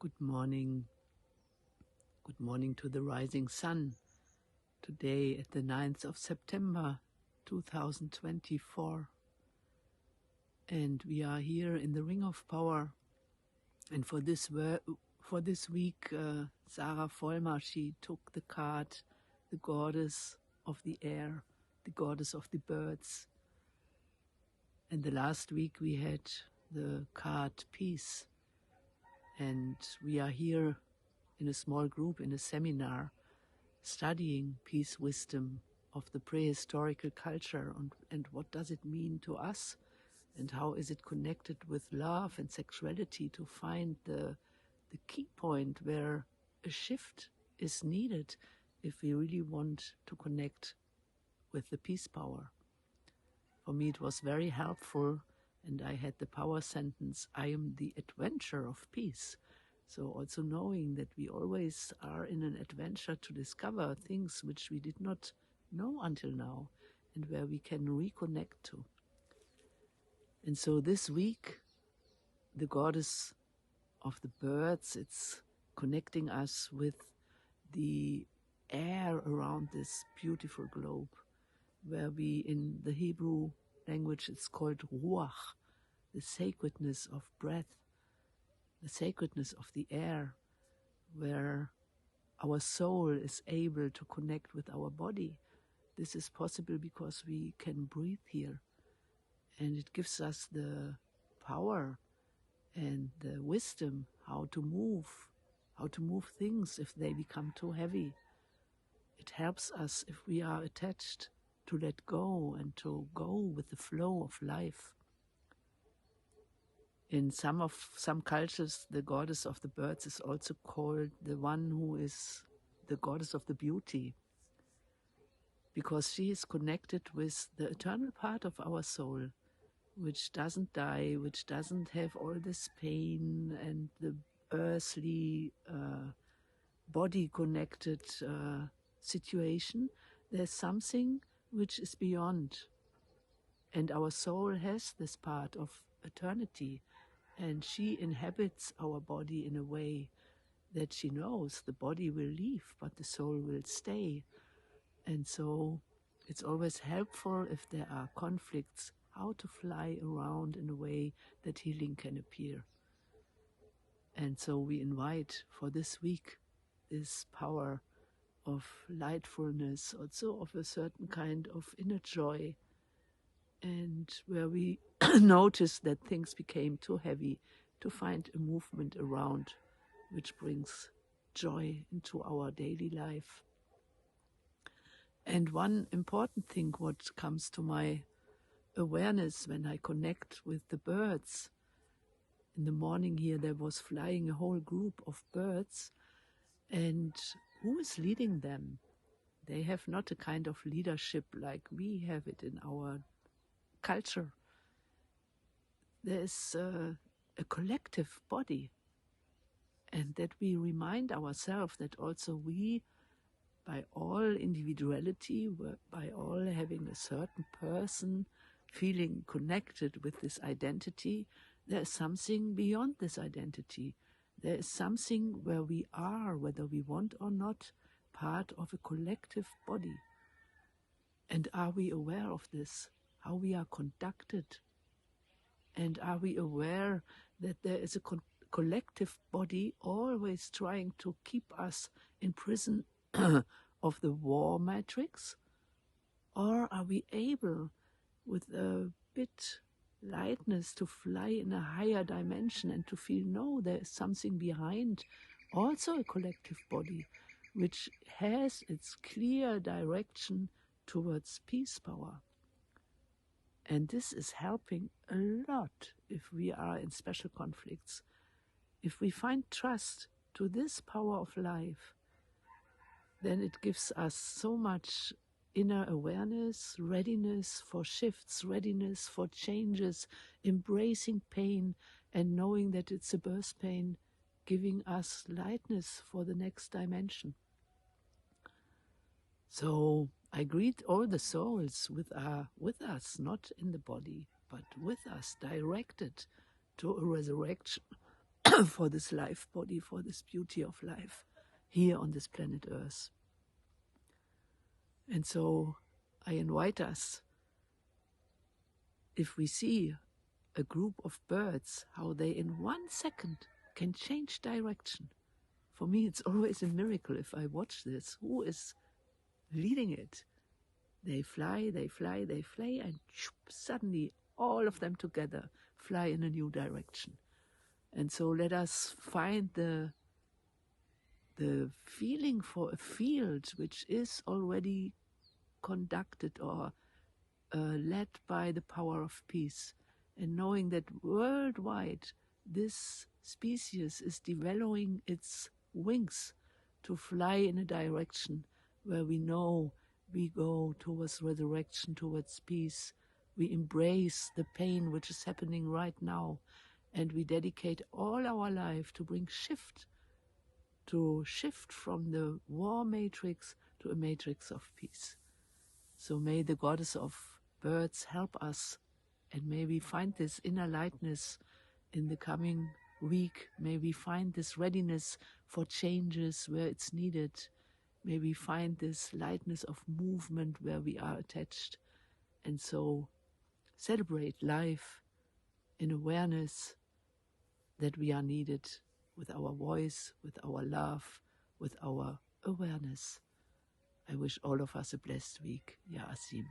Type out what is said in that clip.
Good morning. Good morning to the rising sun. Today at the 9th of September 2024. And we are here in the Ring of Power. And for this week, Sarah Vollmer, she took the card, the goddess of the air, the goddess of the birds. And the last week we had the card Peace. And we are here in a small group in a seminar studying peace wisdom of the prehistorical culture and what does it mean to us and how is it connected with love and sexuality to find the key point where a shift is needed if we really want to connect with the peace power. For me it was very helpful, and I had the power sentence, I am the adventure of peace. So also knowing that we always are in an adventure to discover things which we did not know until now and where we can reconnect to. And so this week, the goddess of the birds, it's connecting us with the air around this beautiful globe, where we, in the Hebrew language, it's called ruach, the sacredness of breath, the sacredness of the air, where our soul is able to connect with our body. This is possible because we can breathe here, and it gives us the power and the wisdom how to move things if they become too heavy. It helps us if we are attached to let go and to go with the flow of life. In some cultures, the goddess of the birds is also called the one who is the goddess of the beauty, because she is connected with the eternal part of our soul, which doesn't die, which doesn't have all this pain and the earthly body-connected situation. There's something which is beyond, and our soul has this part of eternity. And she inhabits our body in a way that she knows the body will leave, but the soul will stay. And so it's always helpful if there are conflicts, how to fly around in a way that healing can appear. And so we invite for this week this power of lightfulness, also of a certain kind of inner joy, and where we notice that things became too heavy, to find a movement around which brings joy into our daily life. And one important thing what comes to my awareness when I connect with the birds, in the morning here there was flying a whole group of birds, and who is leading them? They have not a kind of leadership like we have it in our culture. There is a collective body, and that we remind ourselves that also we, by all individuality, by all having a certain person, feeling connected with this identity, there is something beyond this identity. There is something where we are, whether we want or not, part of a collective body. And are we aware of this? How we are conducted? And are we aware that there is a collective body always trying to keep us in prison of the war matrix? Or are we able, with a bit lightness, to fly in a higher dimension and to feel, no, there is something behind, also a collective body, which has its clear direction towards peace power? And this is helping a lot if we are in special conflicts. If we find trust to this power of life, then it gives us so much inner awareness, readiness for shifts, readiness for changes, embracing pain and knowing that it's a birth pain, giving us lightness for the next dimension. So I greet all the souls with us, not in the body, but with us, directed to a resurrection for this life body, for this beauty of life here on this planet Earth. And so I invite us, if we see a group of birds, how they in 1 second can change direction. For me, it's always a miracle if I watch this. Who is leading it? They fly, they fly, they fly, and suddenly all of them together fly in a new direction. And so let us find the feeling for a field which is already conducted or led by the power of peace, and knowing that worldwide this species is developing its wings to fly in a direction where we know we go towards resurrection, towards peace. We embrace the pain which is happening right now, and we dedicate all our life to bring shift from the war matrix to a matrix of peace. So may the goddess of birds help us, and may we find this inner lightness in the coming week. May we find this readiness for changes where it's needed. May we find this lightness of movement where we are attached. And so celebrate life in awareness that we are needed, with our voice, with our love, with our awareness. I wish all of us a blessed week. Ya'asim.